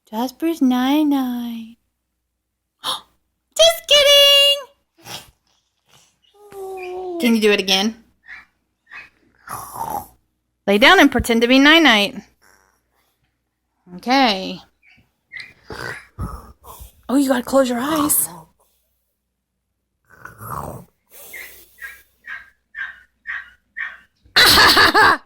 Jasper's night-night. Just kidding! Can you do it again? Lay down and pretend to be night-night. Okay. Oh, you gotta close your eyes. Ah, ha, ha, ha.